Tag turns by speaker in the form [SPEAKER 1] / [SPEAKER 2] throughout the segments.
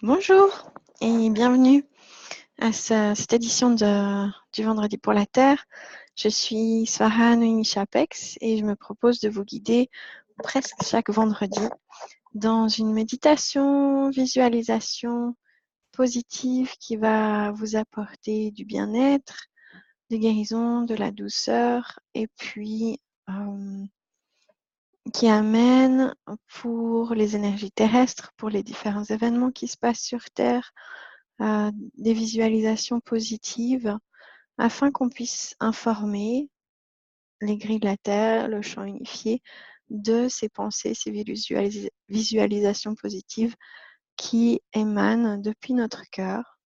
[SPEAKER 1] Bonjour et bienvenue à cette édition du Vendredi pour la Terre. Je suis Swaha Noémie Chapex et je me propose de vous guider presque chaque vendredi dans une méditation, visualisation positive qui va vous apporter du bien-être, des guérisons, de la douceur et puis qui amène pour les énergies terrestres, pour les différents événements qui se passent sur Terre, des visualisations positives afin qu'on puisse informer les grilles de la Terre, le champ unifié, de ces pensées, ces visualisations positives qui émanent depuis notre cœur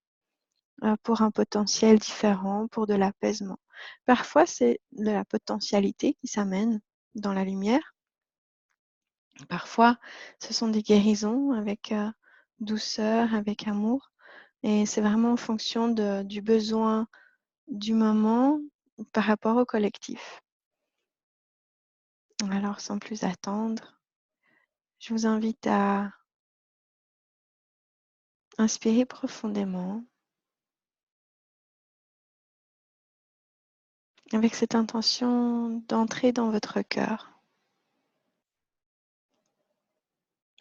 [SPEAKER 1] pour un potentiel différent, pour de l'apaisement. Parfois, c'est de la potentialité qui s'amène dans la lumière. Parfois, ce sont des guérisons avec douceur, avec amour. Et c'est vraiment en fonction du besoin du moment par rapport au collectif. Alors, sans plus attendre, je vous invite à inspirer profondément avec cette intention d'entrer dans votre cœur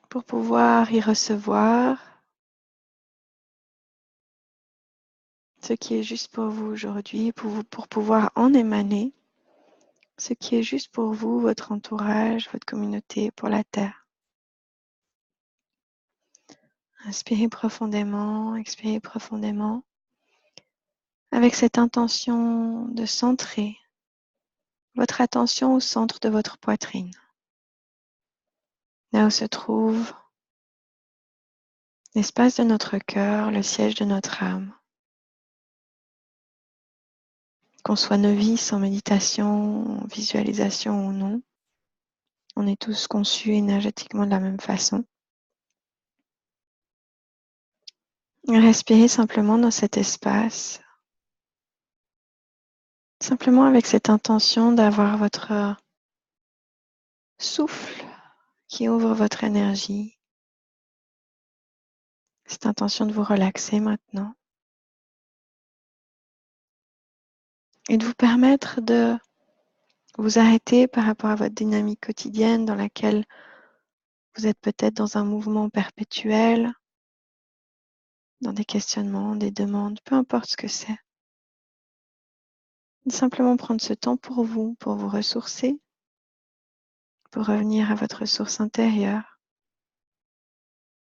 [SPEAKER 1] pour pouvoir y recevoir ce qui est juste pour vous aujourd'hui, pour pouvoir en émaner ce qui est juste pour vous, votre entourage, votre communauté, pour la Terre. Inspirez profondément, expirez profondément avec cette intention de centrer votre attention au centre de votre poitrine, là où se trouve l'espace de notre cœur, le siège de notre âme. Qu'on soit novice en méditation, en visualisation ou non, on est tous conçus énergétiquement de la même façon. Respirez simplement dans cet espace, simplement avec cette intention d'avoir votre souffle qui ouvre votre énergie. Cette intention de vous relaxer maintenant et de vous permettre de vous arrêter par rapport à votre dynamique quotidienne dans laquelle vous êtes peut-être dans un mouvement perpétuel, dans des questionnements, des demandes, peu importe ce que c'est. Simplement prendre ce temps pour vous ressourcer, pour revenir à votre source intérieure,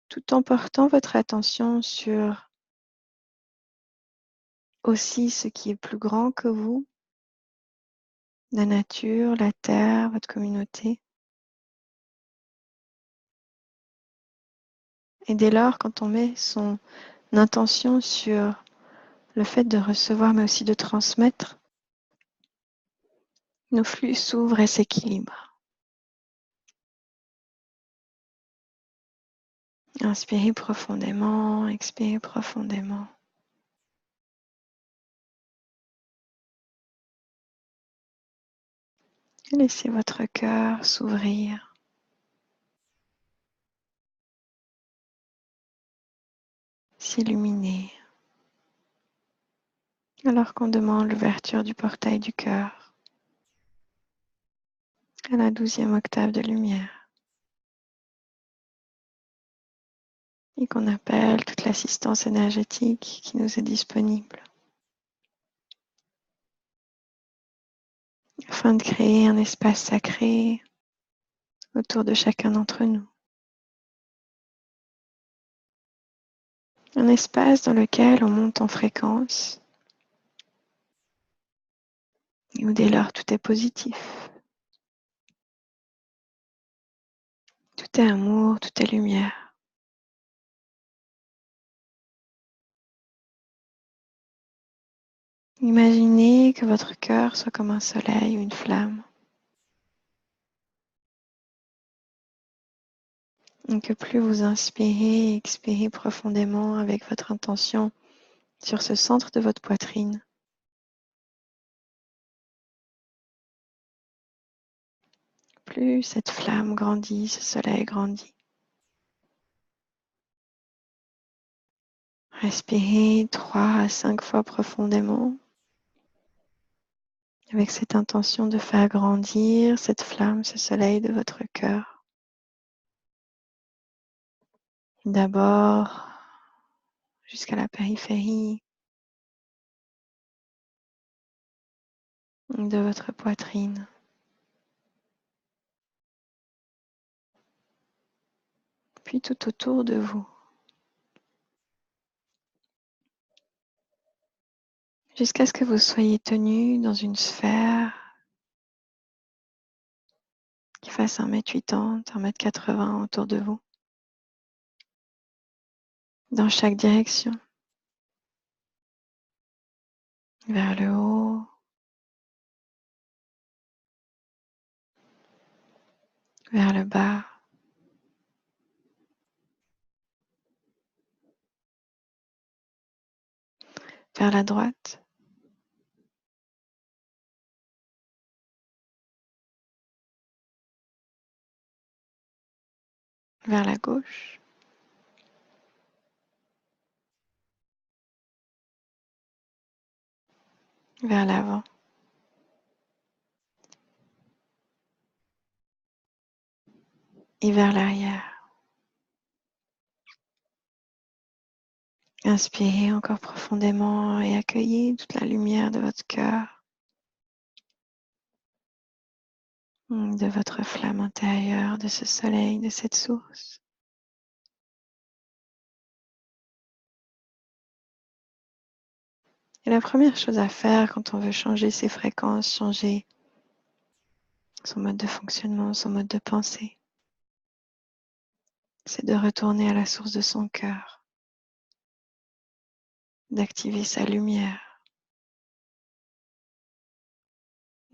[SPEAKER 1] tout en portant votre attention sur aussi ce qui est plus grand que vous, la nature, la terre, votre communauté. Et dès lors, quand on met son intention sur le fait de recevoir, mais aussi de transmettre, nos flux s'ouvrent et s'équilibrent. Inspirez profondément, expirez profondément. Et laissez votre cœur s'ouvrir. S'illuminer. Alors qu'on demande l'ouverture du portail du cœur à la 12e octave de lumière et qu'on appelle toute l'assistance énergétique qui nous est disponible afin de créer un espace sacré autour de chacun d'entre nous. Un espace dans lequel on monte en fréquence et où dès lors tout est positif. Tout est amour, tout est lumière. Imaginez que votre cœur soit comme un soleil ou une flamme. Et que plus vous inspirez et expirez profondément avec votre intention sur ce centre de votre poitrine, plus cette flamme grandit, ce soleil grandit. Respirez 3 à 5 fois profondément avec cette intention de faire grandir cette flamme, ce soleil de votre cœur. D'abord jusqu'à la périphérie de votre poitrine. Puis tout autour de vous. Jusqu'à ce que vous soyez tenu dans une sphère qui fasse 1,80 m, 1,80 m autour de vous, dans chaque direction, vers le haut, vers le bas, vers la droite, vers la gauche, vers l'avant. Et vers l'arrière. Inspirez encore profondément et accueillez toute la lumière de votre cœur, de votre flamme intérieure, de ce soleil, de cette source. Et la première chose à faire quand on veut changer ses fréquences, changer son mode de fonctionnement, son mode de pensée, c'est de retourner à la source de son cœur, d'activer sa lumière,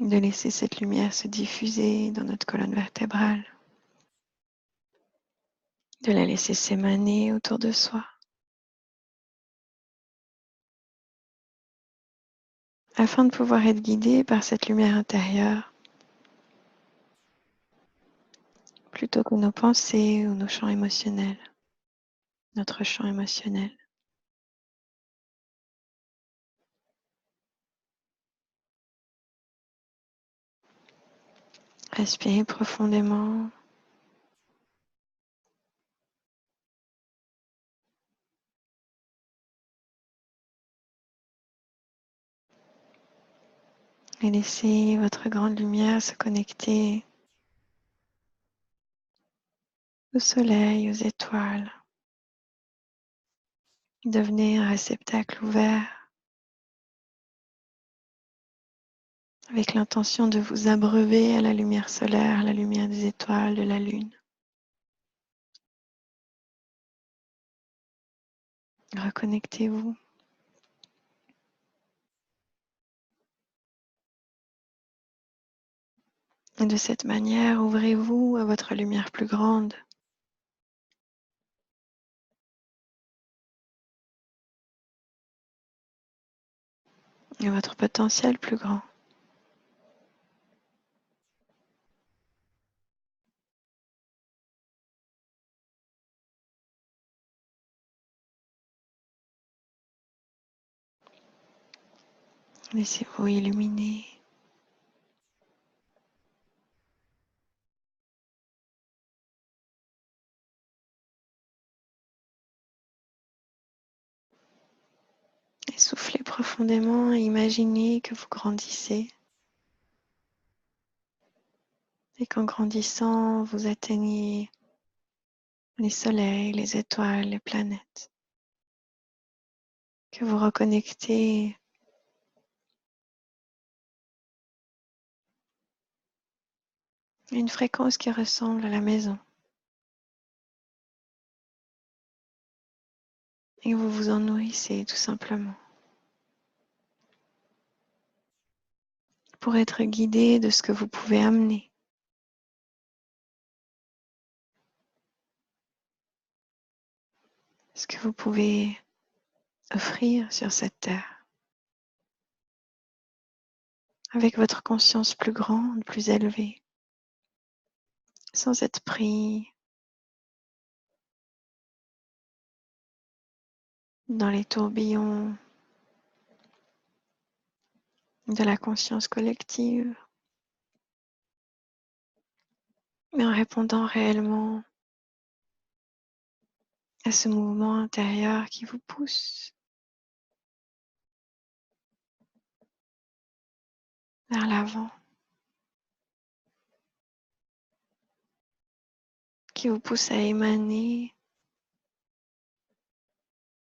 [SPEAKER 1] de laisser cette lumière se diffuser dans notre colonne vertébrale, de la laisser s'émaner autour de soi, afin de pouvoir être guidé par cette lumière intérieure, plutôt que nos pensées ou nos champs émotionnels, notre champ émotionnel. Respirez profondément. Et laissez votre grande lumière se connecter au soleil, aux étoiles. Devenez un réceptacle ouvert avec l'intention de vous abreuver à la lumière solaire, à la lumière des étoiles, de la lune. Reconnectez-vous. Et de cette manière, ouvrez-vous à votre lumière plus grande. Et votre potentiel plus grand. Laissez-vous illuminer. Et soufflez profondément et imaginez que vous grandissez. Et qu'en grandissant, vous atteignez les soleils, les étoiles, les planètes. Que vous reconnectez à une fréquence qui ressemble à la maison. Et vous vous en nourrissez tout simplement. Pour être guidé de ce que vous pouvez amener. Ce que vous pouvez offrir sur cette terre. Avec votre conscience plus grande, plus élevée. Sans être pris dans les tourbillons de la conscience collective, mais en répondant réellement à ce mouvement intérieur qui vous pousse vers l'avant, qui vous pousse à émaner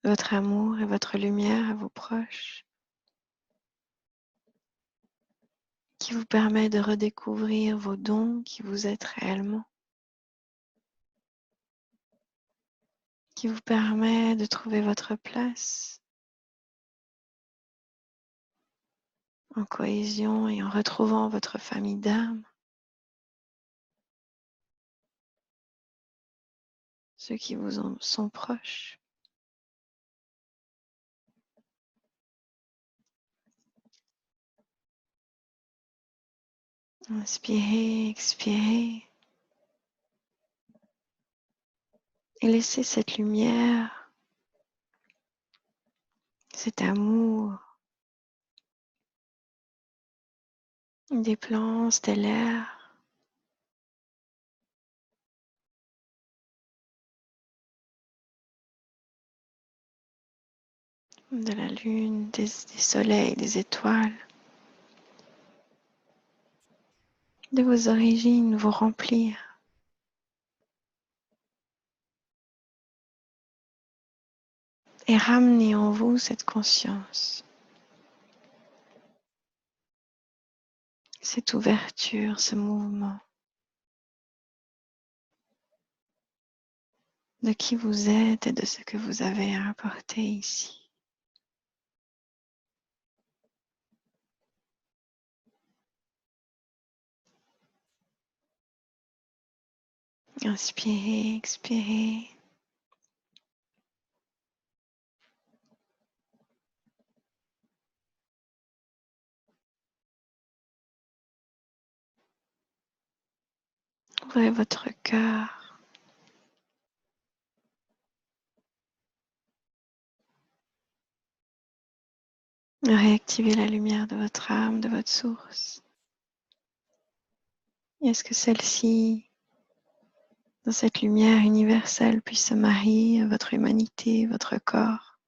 [SPEAKER 1] votre amour et votre lumière à vos proches, qui vous permet de redécouvrir vos dons qui vous êtes réellement, qui vous permet de trouver votre place en cohésion et en retrouvant votre famille d'âme, ceux qui vous sont proches. Inspirez, expirez et laissez cette lumière, cet amour des plans stellaires, de la lune, des soleils, des étoiles, de vos origines vous remplir et ramener en vous cette conscience, cette ouverture, ce mouvement de qui vous êtes et de ce que vous avez à apporter ici. Inspirez, expirez. Ouvrez votre cœur. Réactivez la lumière de votre âme, de votre source. Et est-ce que celle-ci, dans cette lumière universelle, puisse se marier à votre humanité, votre corps?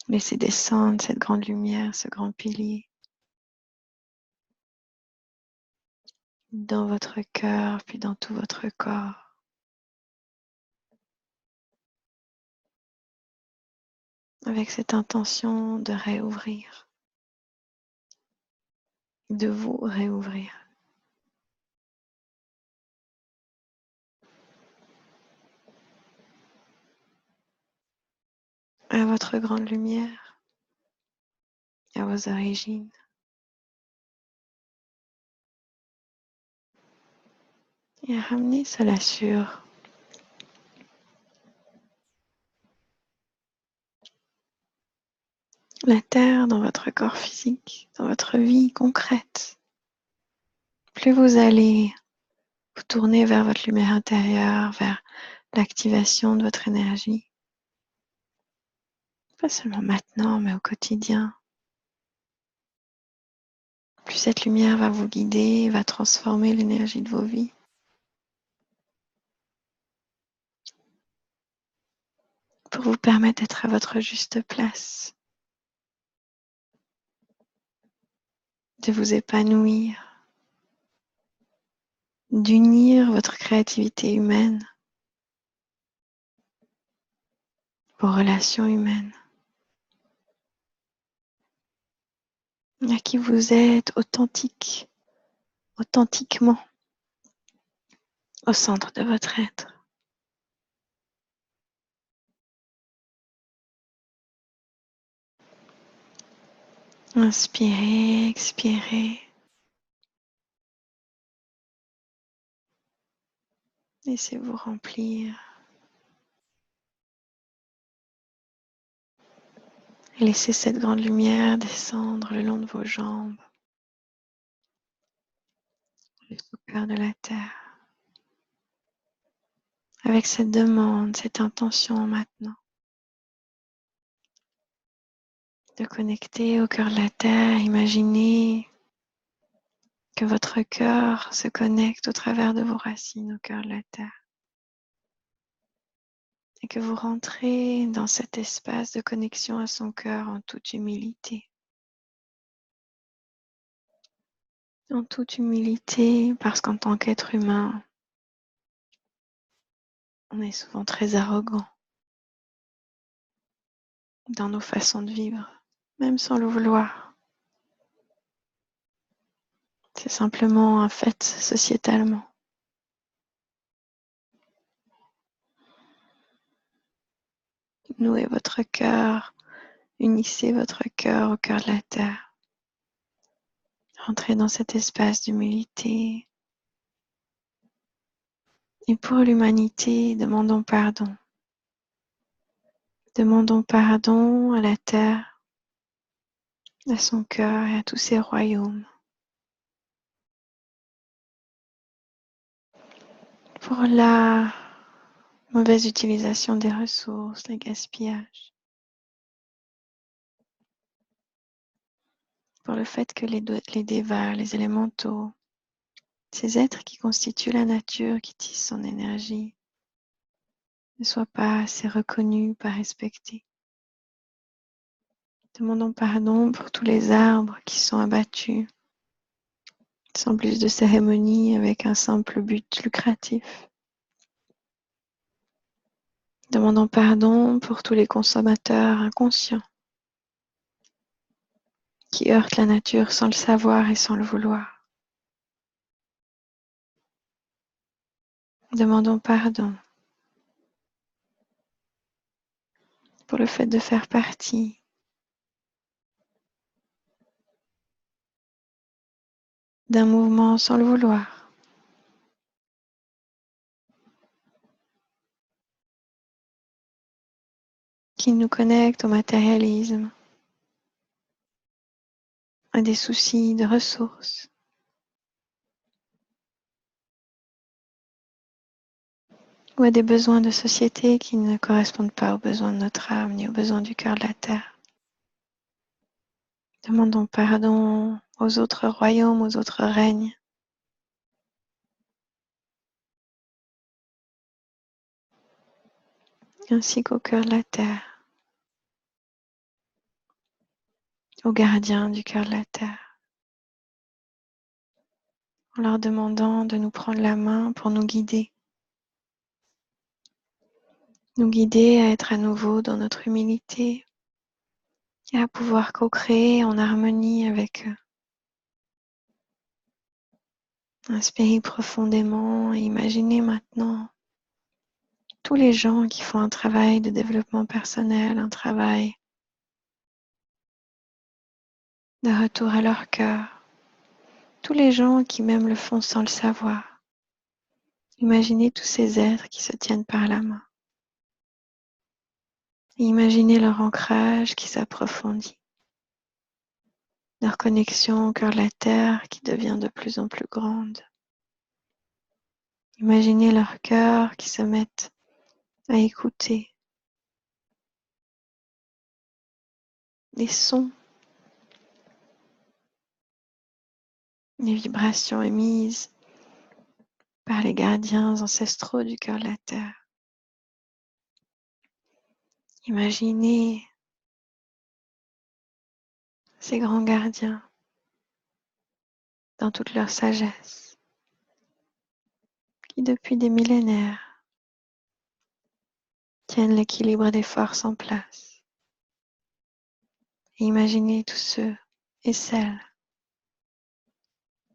[SPEAKER 1] Laissez descendre cette grande lumière, ce grand pilier dans votre cœur, puis dans tout votre corps. Avec cette intention de réouvrir, de vous réouvrir à votre grande lumière, à vos origines. Et à ramener cela sur la terre, dans votre corps physique, dans votre vie concrète. Plus vous allez vous tourner vers votre lumière intérieure, vers l'activation de votre énergie, pas seulement maintenant, mais au quotidien, plus cette lumière va vous guider, va transformer l'énergie de vos vies. Pour vous permettre d'être à votre juste place, de vous épanouir, d'unir votre créativité humaine, vos relations humaines, à qui vous êtes authentique, authentiquement, au centre de votre être. Inspirez, expirez. Laissez-vous remplir. Laissez cette grande lumière descendre le long de vos jambes, jusqu'au cœur de la terre. Avec cette demande, cette intention maintenant. de connecter au cœur de la Terre. Imaginez que votre cœur se connecte au travers de vos racines au cœur de la Terre et que vous rentrez dans cet espace de connexion à son cœur en toute humilité. En toute humilité, parce qu'en tant qu'être humain, on est souvent très arrogant dans nos façons de vivre, même sans le vouloir. C'est simplement un fait sociétalement. Nouez votre cœur, unissez votre cœur au cœur de la Terre. Rentrez dans cet espace d'humilité. Et pour l'humanité, demandons pardon. Demandons pardon à la Terre, à son cœur et à tous ses royaumes. Pour la mauvaise utilisation des ressources, le gaspillage. Pour le fait que les dévas, les élémentaux, ces êtres qui constituent la nature, qui tissent son énergie, ne soient pas assez reconnus, pas respectés. Demandons pardon pour tous les arbres qui sont abattus, sans plus de cérémonie, avec un simple but lucratif. Demandons pardon pour tous les consommateurs inconscients qui heurtent la nature sans le savoir et sans le vouloir. Demandons pardon pour le fait de faire partie d'un mouvement sans le vouloir. Qui nous connecte au matérialisme, à des soucis de ressources, ou à des besoins de société qui ne correspondent pas aux besoins de notre âme ni aux besoins du cœur de la terre. Demandons pardon aux autres royaumes, aux autres règnes, ainsi qu'au cœur de la terre, aux gardiens du cœur de la terre, en leur demandant de nous prendre la main pour nous guider à être à nouveau dans notre humilité et à pouvoir co-créer en harmonie avec eux. Inspirez profondément et imaginez maintenant tous les gens qui font un travail de développement personnel, un travail de retour à leur cœur. Tous les gens qui même le font sans le savoir. Imaginez tous ces êtres qui se tiennent par la main. Et imaginez leur ancrage qui s'approfondit. Leur connexion au cœur de la terre qui devient de plus en plus grande. Imaginez leur cœur qui se mettent à écouter les sons, les vibrations émises par les gardiens ancestraux du cœur de la terre. Imaginez ces grands gardiens dans toute leur sagesse qui depuis des millénaires tiennent l'équilibre des forces en place. Et imaginez tous ceux et celles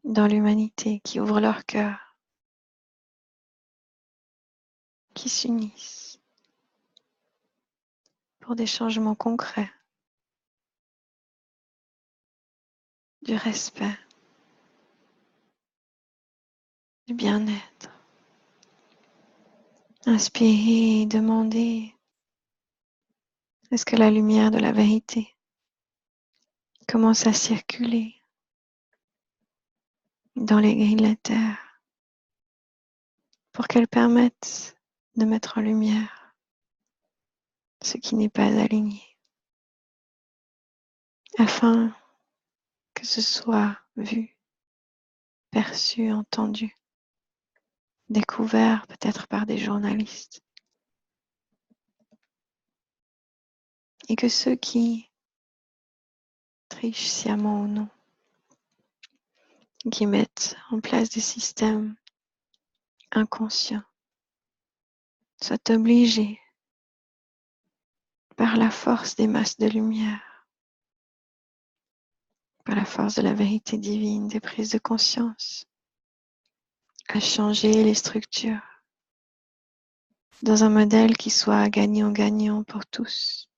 [SPEAKER 1] dans l'humanité qui ouvrent leur cœur, qui s'unissent pour des changements concrets, du respect, du bien-être. Inspirez et demandez, est-ce que la lumière de la vérité commence à circuler dans les grilles de la terre pour qu'elle permette de mettre en lumière ce qui n'est pas aligné. afin que ce soit vu, perçu, entendu, découvert peut-être par des journalistes. Et que ceux qui trichent sciemment ou non, qui mettent en place des systèmes inconscients, soient obligés par la force des masses de lumière, par la force de la vérité divine, des prises de conscience, à changer les structures dans un modèle qui soit gagnant-gagnant pour tous,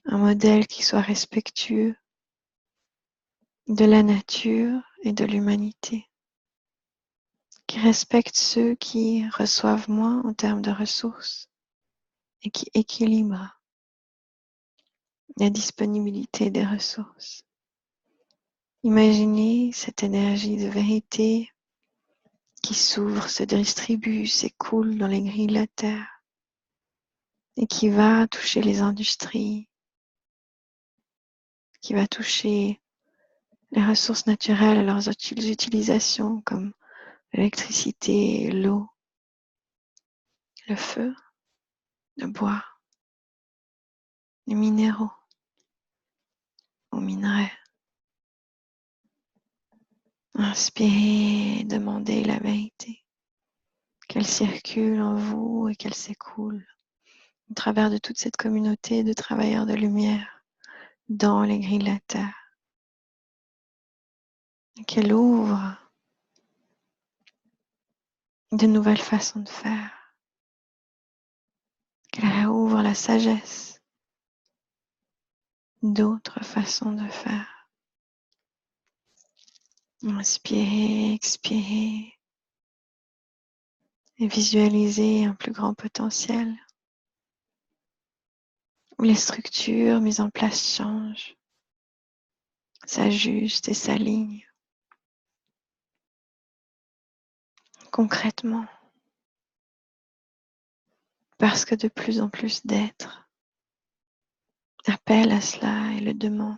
[SPEAKER 1] un modèle qui soit respectueux de la nature et de l'humanité, qui respecte ceux qui reçoivent moins en termes de ressources et qui équilibre la disponibilité des ressources. Imaginez cette énergie de vérité qui s'ouvre, se distribue, s'écoule dans les grilles de la terre et qui va toucher les industries, qui va toucher les ressources naturelles et leurs utilisations comme l'électricité, l'eau, le feu, le bois, les minéraux, aux minerais. Inspirez, demandez la vérité, qu'elle circule en vous et qu'elle s'écoule au travers de toute cette communauté de travailleurs de lumière dans les grilles de la terre. Et qu'elle ouvre de nouvelles façons de faire, qu'elle réouvre la sagesse d'autres façons de faire. Inspirez, expirez et visualisez un plus grand potentiel où les structures mises en place changent, s'ajustent et s'alignent concrètement parce que de plus en plus d'êtres appellent à cela et le demandent.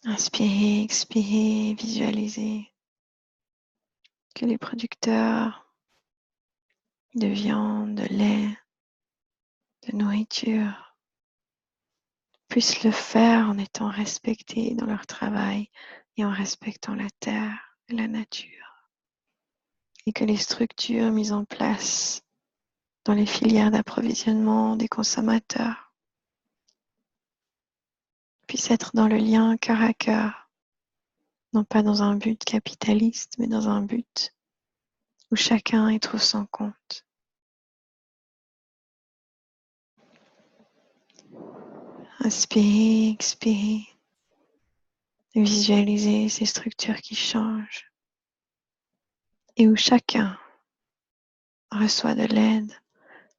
[SPEAKER 1] Inspirez, expirez, visualisez que les producteurs de viande, de lait, de nourriture puissent le faire en étant respectés dans leur travail et en respectant la terre et la nature. Et que les structures mises en place dans les filières d'approvisionnement des consommateurs puissent être dans le lien cœur à cœur, non pas dans un but capitaliste, mais dans un but où chacun y trouve son compte. Inspirez, expirez, et visualisez ces structures qui changent et où chacun reçoit de l'aide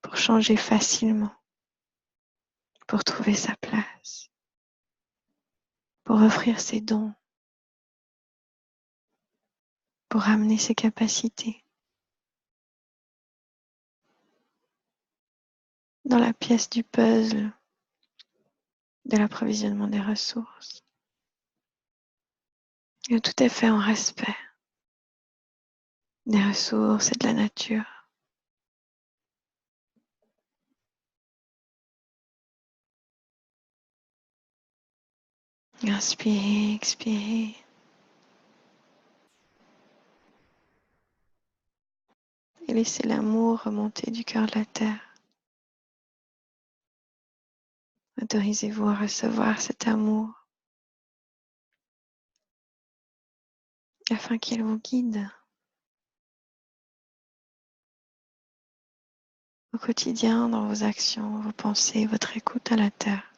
[SPEAKER 1] pour changer facilement, pour trouver sa place, pour offrir ses dons, pour amener ses capacités dans la pièce du puzzle de l'approvisionnement des ressources. Et où tout est fait en respect des ressources et de la nature. Inspirez, expirez. Et laissez l'amour remonter du cœur de la terre. Autorisez-vous à recevoir cet amour afin qu'il vous guide au quotidien dans vos actions, vos pensées, votre écoute à la terre.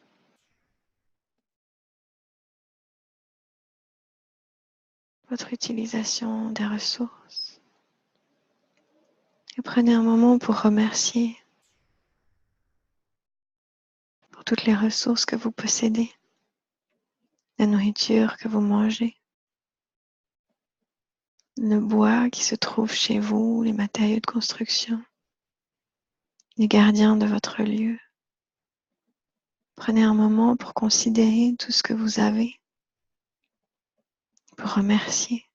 [SPEAKER 1] Votre utilisation des ressources. Et prenez un moment pour remercier pour toutes les ressources que vous possédez, la nourriture que vous mangez, le bois qui se trouve chez vous, les matériaux de construction, les gardiens de votre lieu. Prenez un moment pour considérer tout ce que vous avez, pour remercier,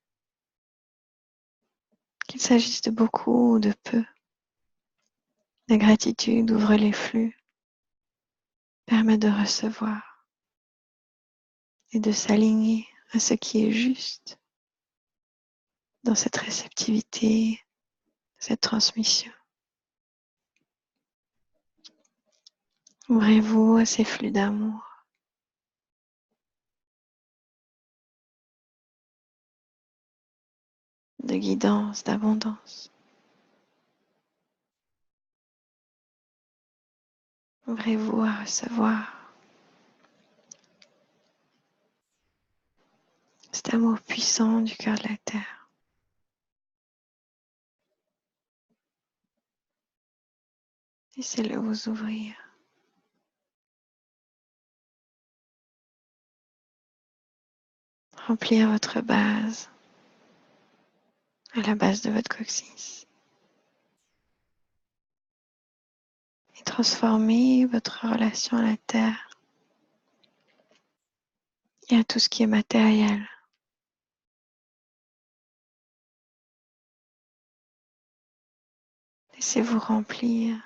[SPEAKER 1] qu'il s'agisse de beaucoup ou de peu. La gratitude ouvre les flux, permet de recevoir et de s'aligner à ce qui est juste dans cette réceptivité, cette transmission. Ouvrez-vous à ces flux d'amour, de guidance, d'abondance. Ouvrez-vous à recevoir cet amour puissant du cœur de la terre. Laissez-le vous ouvrir. Remplir votre base, à la base de votre coccyx. Et transformer votre relation à la terre et à tout ce qui est matériel. Laissez-vous remplir.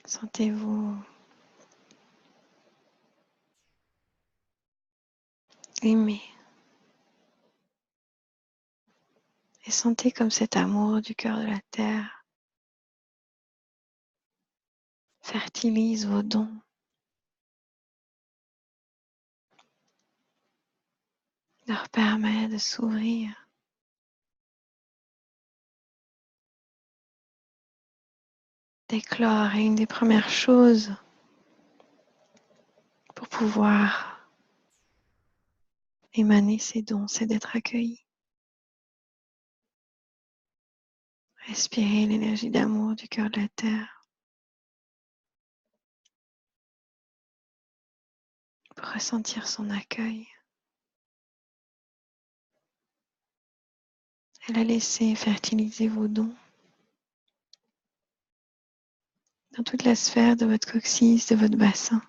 [SPEAKER 1] Sentez-vous aimé. Et sentez comme cet amour du cœur de la terre fertilise vos dons, leur permet de s'ouvrir, d'éclore. Et une des premières choses pour pouvoir émaner ces dons, c'est d'être accueilli. Respirez l'énergie d'amour du cœur de la terre pour ressentir son accueil. Elle a laissé fertiliser vos dons dans toute la sphère de votre coccyx, de votre bassin,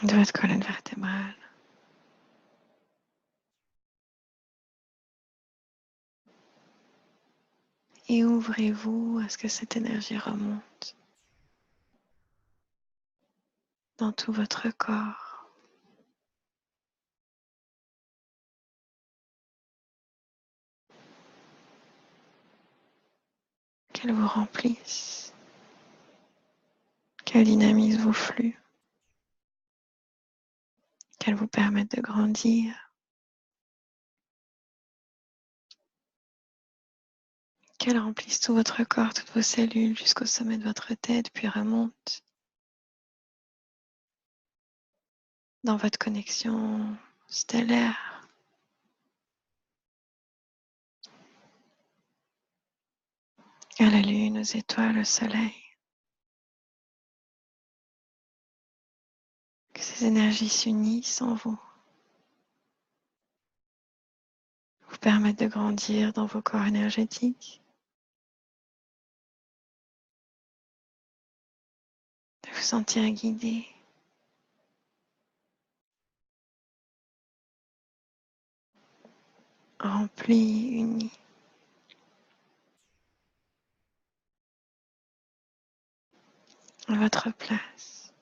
[SPEAKER 1] de votre colonne vertébrale. Et ouvrez-vous à ce que cette énergie remonte dans tout votre corps. Qu'elle vous remplisse, qu'elle dynamise vos flux, qu'elle vous permette de grandir, qu'elle remplisse tout votre corps, toutes vos cellules jusqu'au sommet de votre tête, puis remonte dans votre connexion stellaire. À la lune, aux étoiles, au soleil. Que ces énergies s'unissent en vous, vous permettent de grandir dans vos corps énergétiques, de vous sentir guidé, rempli, uni. À votre place.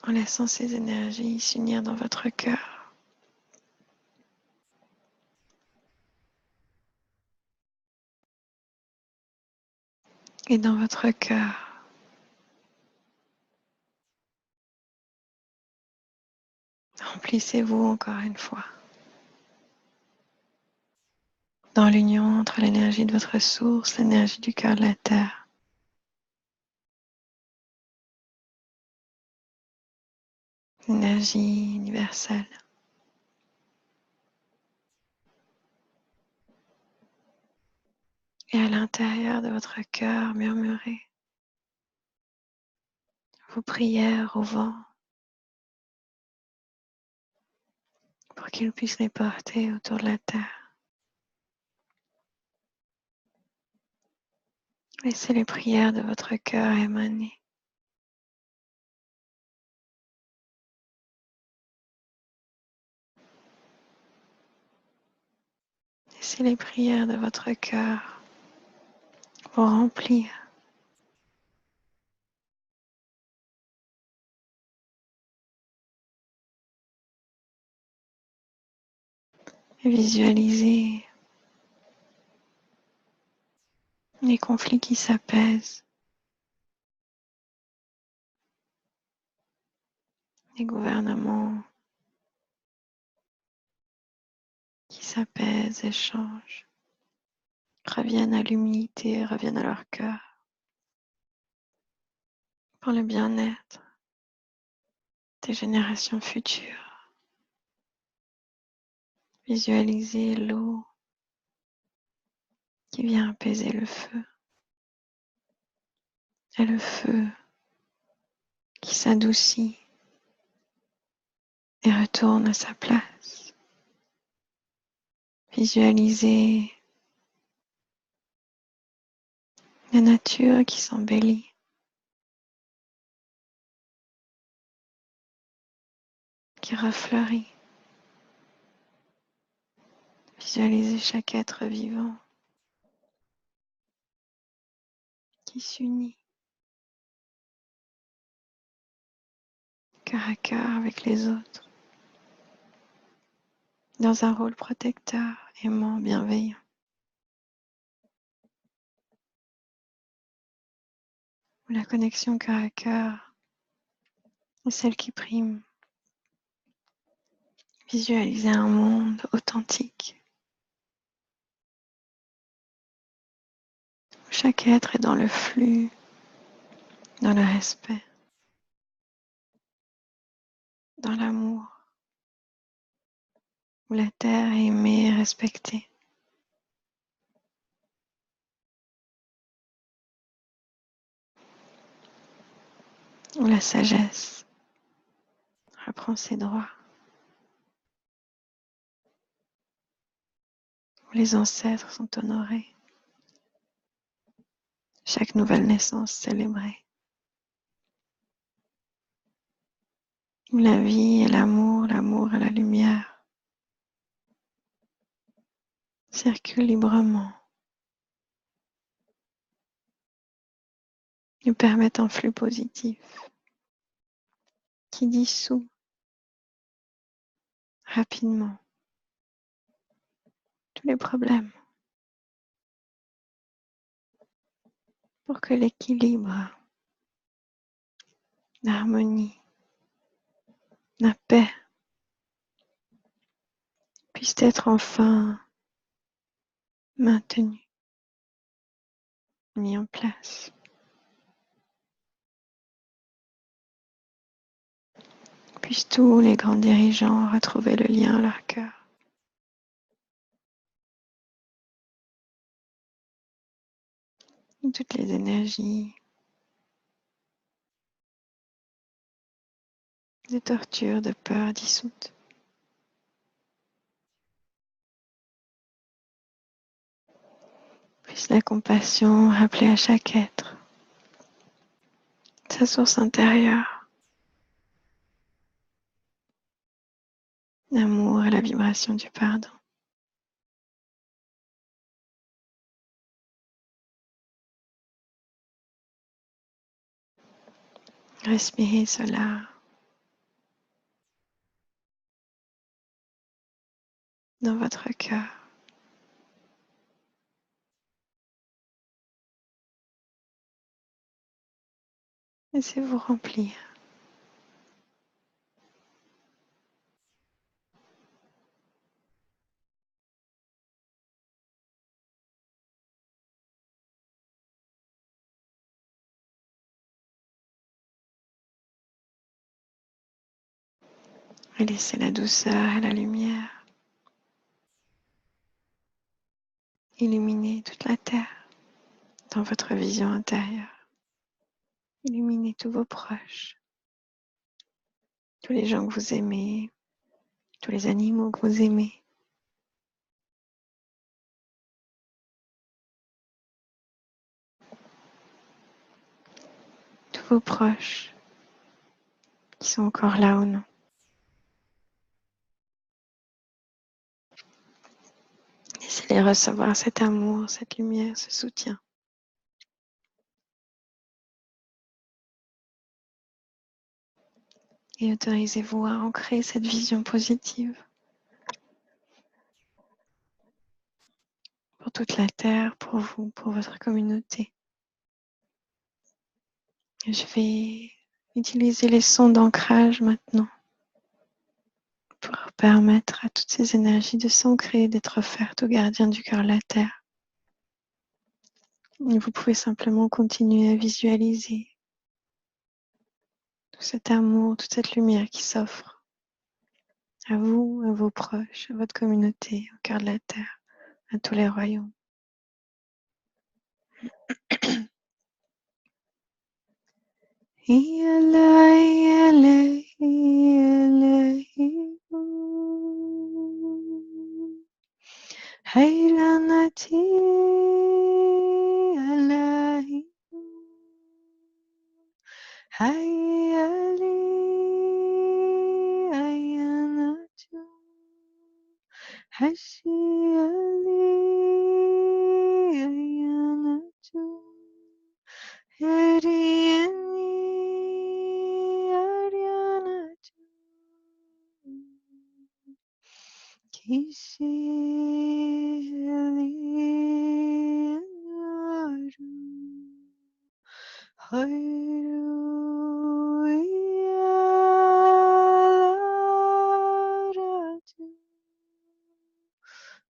[SPEAKER 1] En laissant ces énergies s'unir dans votre cœur. Et dans votre cœur, remplissez-vous encore une fois dans l'union entre l'énergie de votre source, l'énergie du cœur de la terre, l'énergie universelle. Et à l'intérieur de votre cœur, murmurez vos prières au vent pour qu'il puisse les porter autour de la terre. Laissez les prières de votre cœur émaner. Laissez les prières de votre cœur vous remplir. Et visualisez les conflits qui s'apaisent, les gouvernements qui s'apaisent et changent, reviennent à l'humilité, reviennent à leur cœur pour le bien-être des générations futures. Visualisez l'eau qui vient apaiser le feu et le feu qui s'adoucit et retourne à sa place. Visualisez la nature qui s'embellit. Qui refleurit. Visualisez chaque être vivant qui s'unit cœur à cœur avec les autres dans un rôle protecteur, aimant, bienveillant. Où la connexion cœur à cœur est celle qui prime. Visualisez un monde authentique où chaque être est dans le flux, dans le respect, dans l'amour, où la terre est aimée et respectée. Où la sagesse reprend ses droits. Où les ancêtres sont honorés. Chaque nouvelle naissance célébrée. Où la vie et l'amour et la lumière circulent librement et permettent un flux positif qui dissout rapidement tous les problèmes pour que l'équilibre, l'harmonie, la paix puissent être enfin maintenus, mis en place. Puissent tous les grands dirigeants retrouver le lien à leur cœur. Et toutes les énergies de torture, de peur dissoutes. Puisse la compassion rappeler à chaque être sa source intérieure, l'amour et la vibration du pardon. Respirez cela dans votre cœur. Laissez-vous remplir. Et laissez la douceur et la lumière Illuminez toute la Terre dans votre vision intérieure. Illuminez tous vos proches, tous les gens que vous aimez, tous les animaux que vous aimez. Tous vos proches qui sont encore là ou non. Laissez-les recevoir cet amour, cette lumière, ce soutien. Et autorisez-vous à ancrer cette vision positive pour toute la Terre, pour vous, pour votre communauté. Et je vais utiliser les sons d'ancrage maintenant pour permettre à toutes ces énergies de s'ancrer, d'être offertes aux gardiens du cœur de la Terre. Et vous pouvez simplement continuer à visualiser tout cet amour, toute cette lumière qui s'offre à vous, à vos proches, à votre communauté, au cœur de la Terre, à tous les royaumes. Heilanati Alahi Hayali Ayanatu Hashiali Ayanatu Heriani Arianatu Kishi Elianaru Hairu Iaratu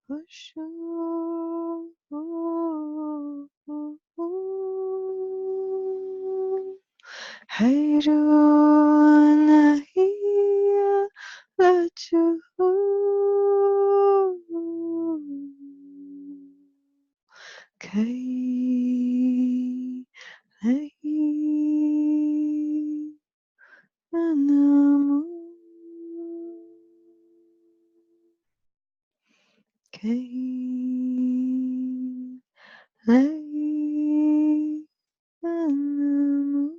[SPEAKER 1] Oshu Hairu Nahia Latu Kai Lehi Anamu Kai Lehi Anamu.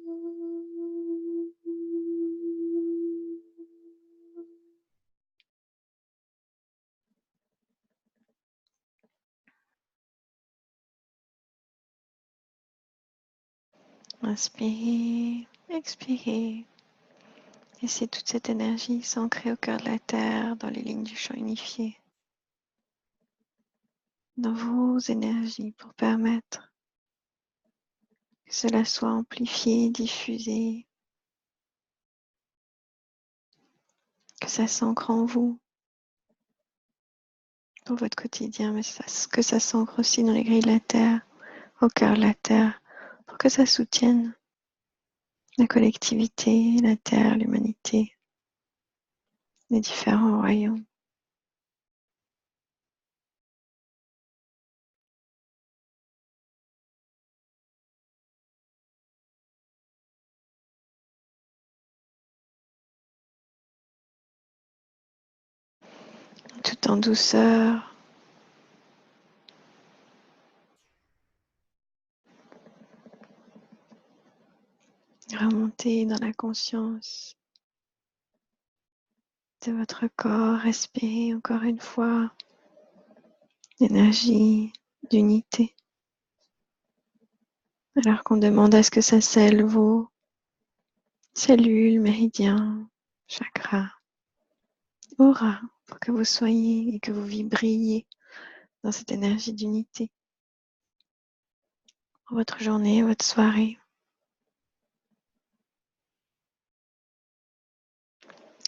[SPEAKER 1] Inspirez, expirez. Laissez toute cette énergie s'ancrer au cœur de la Terre, dans les lignes du champ unifié, dans vos énergies pour permettre que cela soit amplifié, diffusé, que ça s'ancre en vous, dans votre quotidien, mais que ça s'ancre aussi dans les grilles de la Terre, au cœur de la Terre, pour que ça soutienne la collectivité, la Terre, l'humanité, les différents royaumes. Tout en douceur, remontez dans la conscience de votre corps, respirez encore une fois l'énergie d'unité. Alors qu'on demande à ce que ça scelle vos cellules, méridiens, chakras, auras, pour que vous soyez et que vous vibriez dans cette énergie d'unité. Pour votre journée, votre soirée.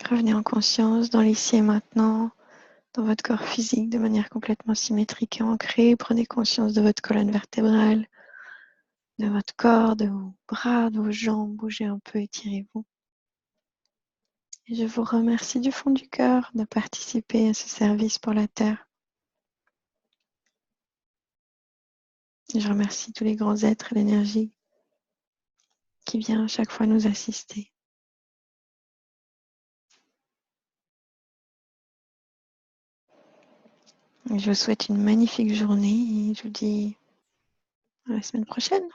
[SPEAKER 1] Revenez en conscience dans l'ici et maintenant, dans votre corps physique de manière complètement symétrique et ancrée. Prenez conscience de votre colonne vertébrale, de votre corps, de vos bras, de vos jambes. Bougez un peu, étirez-vous. Et je vous remercie du fond du cœur de participer à ce service pour la Terre. Je remercie tous les grands êtres, l'énergie qui vient à chaque fois nous assister. Je vous souhaite une magnifique journée et je vous dis à la semaine prochaine.